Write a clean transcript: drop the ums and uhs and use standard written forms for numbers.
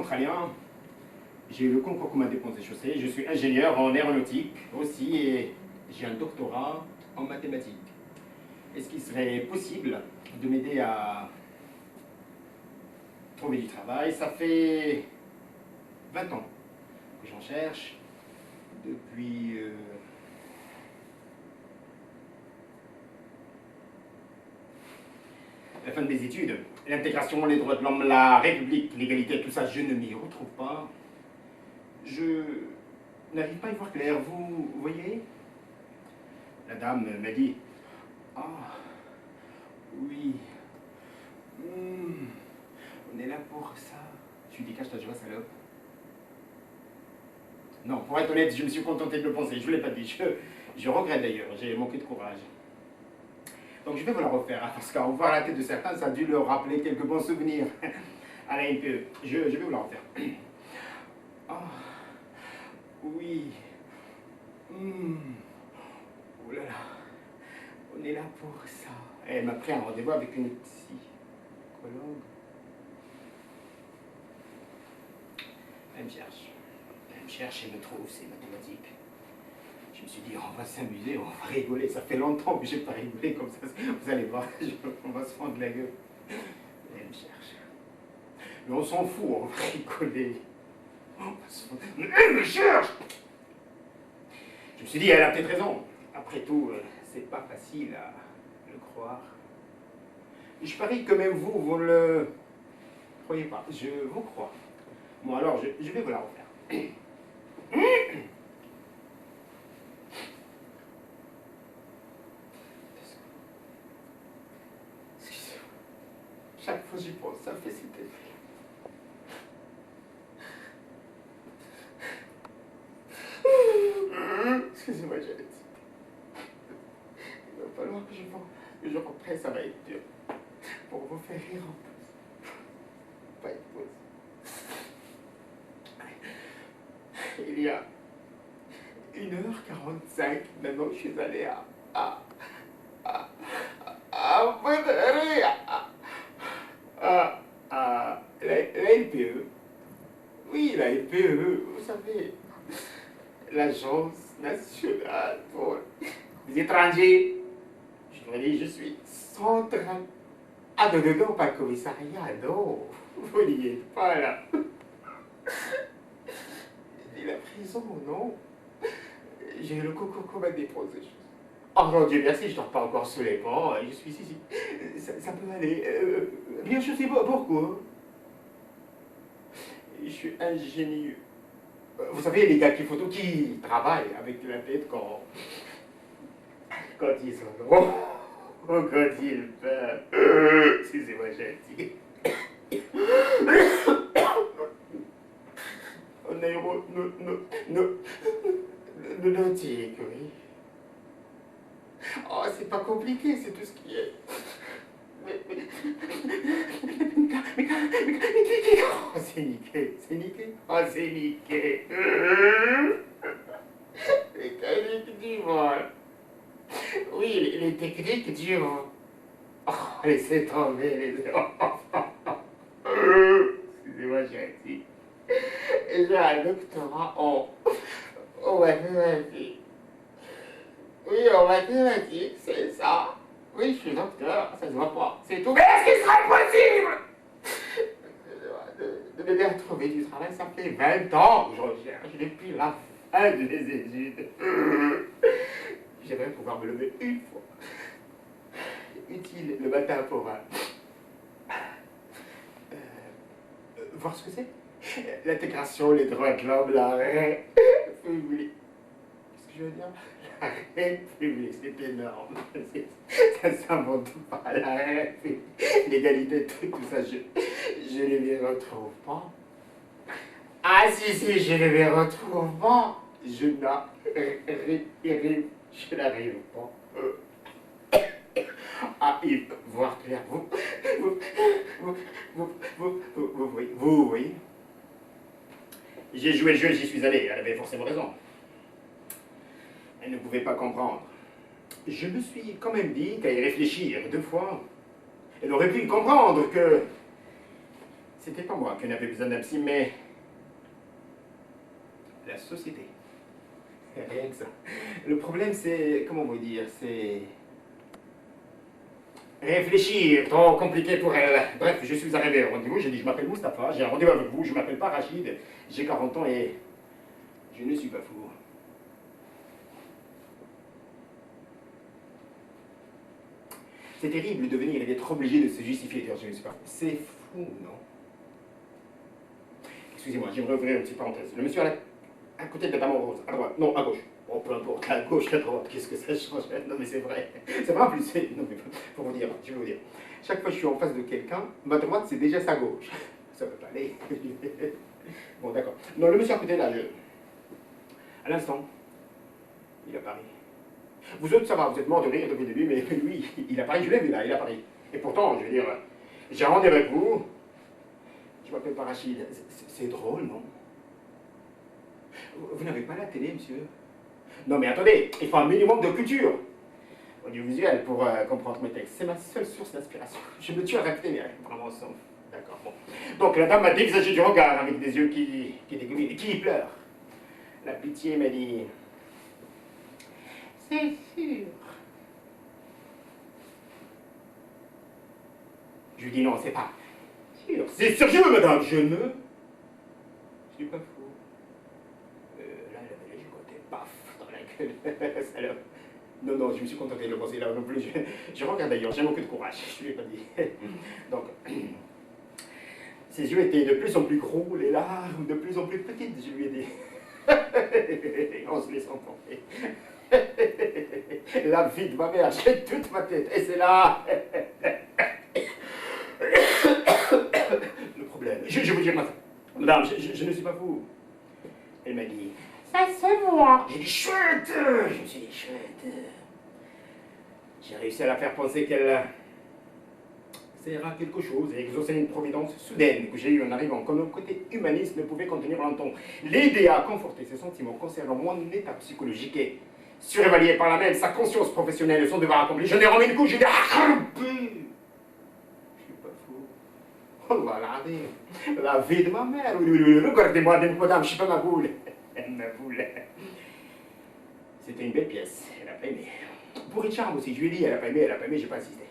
frontalien. J'ai eu le concours commun des ponts et chaussées. Je suis ingénieur en aéronautique aussi et j'ai un doctorat en mathématiques. Est-ce qu'il serait possible de m'aider à trouver du travail? Ça fait 20 ans que j'en cherche. Depuis... la fin de mes études. L'intégration, les droits de l'homme, la République, l'égalité, tout ça, je ne m'y retrouve pas. Je n'arrive pas à y voir clair, vous voyez? La dame m'a dit, ah, oui, on est là pour ça. Je lui dis, cache ta joie, salope. Non, pour être honnête, je me suis contenté de le penser, je ne vous l'ai pas dit. Je regrette d'ailleurs, j'ai manqué de courage. Donc je vais vous la refaire, hein, parce qu'à voir la tête de certains, ça a dû leur rappeler quelques bons souvenirs. Allez, un peu, je vais vous la refaire. Ah, oui. Oh là là, on est là pour ça. Elle m'a pris un rendez-vous avec une psychologue. Elle me cherche. Elle me cherche et me trouve, c'est mathématique. Je me suis dit, on va s'amuser, on va rigoler. Ça fait longtemps que j'ai pas rigolé comme ça. Vous allez voir, on va se prendre la gueule. Elle me cherche. Mais on s'en fout, on va rigoler. On va se prendre... Mais elle me cherche! Je me suis dit, elle a peut-être raison. Après tout, c'est pas facile à le croire. Et je parie que même vous, vous ne le croyez pas. Je vous crois. Bon, alors, je vais vous la refaire. Chaque fois que j'y pense, ça fait cet effet. Excusez-moi, j'ai dit. Il va falloir que je reprenne, ça va être dur. Pour vous faire rire en plus. Pas une pause. Il y a 1h45, maintenant je suis allé à la LPE. Oui, la LPE, vous savez, l'Agence nationale pour les étrangers. Je leur dis, je suis central. Ah non, non, non, pas le commissariat, non. Vous n'y êtes pas là. J'ai dit la prison, non. J'ai eu le coco à déposer. Oh mon Dieu, merci, je ne dors pas encore sous les ponts. Je suis ici. Ça peut aller. Bien, je sais pas pourquoi. Je suis ingénieux. Vous savez, les gars qui travaillent avec la tête quand ils sont drôles, ou quand ils peuvent. Excusez-moi, j'ai dit. En aéronautique, oui. Oh, c'est pas compliqué, c'est tout ce qui est. Oh, c'est niqué, c'est niqué. Oh, c'est niqué. Mécanique du vol. Oui, les techniques du vol. Oh, laissez tomber les excusez-moi, j'ai dit. J'ai un doctorat en mathématiques. Oui, en mathématiques, c'est ça. Oui, je suis docteur, ça se voit pas. C'est tout. Mais est-ce qu'il serait possible de m'aider à trouver du travail? Ça fait 20 ans que je recherche depuis la fin de mes études. J'aimerais pouvoir me lever une fois. Utile le matin pour voir ce que c'est. L'intégration, les droits de l'homme, la République. Qu'est-ce que je veux dire? La République, c'est énorme. Ça ne s'invente pas, la République. L'égalité, tout ça, je ne les retrouve pas. Ah si, je ne les retrouve pas. Je n'arrive pas. Ah, Yves, voir clair, vous voyez. J'ai joué le jeu, j'y suis allé, elle avait forcément raison. Elle ne pouvait pas comprendre. Je me suis quand même dit qu'à y réfléchir 2 fois, elle aurait pu comprendre que C'était pas moi qui n'avais besoin d'un psy, mais la société. Rien que ça. Le problème, c'est, comment vous dire, c'est réfléchir, trop compliqué pour elle. Bref, je suis arrivé au rendez-vous, j'ai dit, je m'appelle Mustapha, j'ai un rendez-vous avec vous, je m'appelle pas Rachid, j'ai 40 ans et je ne suis pas fou. C'est terrible de venir et d'être obligé de se justifier, je ne sais pas. C'est fou, non? Excusez-moi, j'aimerais ouvrir une petite parenthèse. Le monsieur à côté de la dame en rose, à droite, non, à gauche. Bon, peu importe, à gauche, à droite, qu'est-ce que ça change? Non, mais c'est vrai. C'est vrai en plus, non, mais pour vous dire, je vais vous dire. Chaque fois que je suis en face de quelqu'un, ma droite, c'est déjà sa gauche. Ça peut pas aller. Bon, d'accord. Non, le monsieur à côté, là, à l'instant, il a Paris. Vous autres, ça va, vous êtes morts de rire depuis le début, mais lui, il a Paris, je l'ai vu là, il a Paris. Et pourtant, je veux dire, j'ai rendez-vous avec vous, je m'appelle Parachide. C'est drôle, non? Vous n'avez pas la télé, monsieur? Non, mais attendez, il faut un minimum de culture audiovisuelle pour comprendre mes textes. C'est ma seule source d'inspiration. Je me tue à répéter, mais vraiment sans. D'accord, bon. Donc la dame m'a dégagé du regard avec des yeux qui dégoulinent et qui pleurent. La pitié m'a dit. C'est sûr. Je lui dis non, c'est pas sûr. C'est sérieux, madame, je ne suis pas fou. Là, elle avait les côté paf dans la gueule. Salope. Non, non, je me suis contenté de le penser là non plus. Je regarde d'ailleurs, j'ai manqué de courage, je lui ai pas dit. Donc, ses yeux étaient de plus en plus gros, les larmes de plus en plus petites, je lui ai dit. On se laisse emporter. La vie de ma mère, j'ai toute ma tête, et c'est là. Le problème, je vous dis, madame, je ne suis pas fou. Elle m'a dit, ça c'est moi. J'ai dit, chouette. Je me suis dit, chouette. J'ai réussi à la faire penser qu'elle sert à quelque chose et exaucer une providence soudaine que j'ai eue en arrivant, comme le côté humaniste ne pouvait contenir longtemps. L'aider à conforter ses sentiments concernant mon état psychologique et surévaluer par là même sa conscience professionnelle et son devoir accompli. Je n'ai remis une couche, j'ai dit, ah, je suis pas fou. Oh là, la vie de ma mère. Regardez-moi, madame, je suis pas ma boule. Ma boule. C'était une belle pièce, elle a pas aimé. Pour Richard aussi, je lui ai dit, elle a pas aimé, j'ai pas insisté.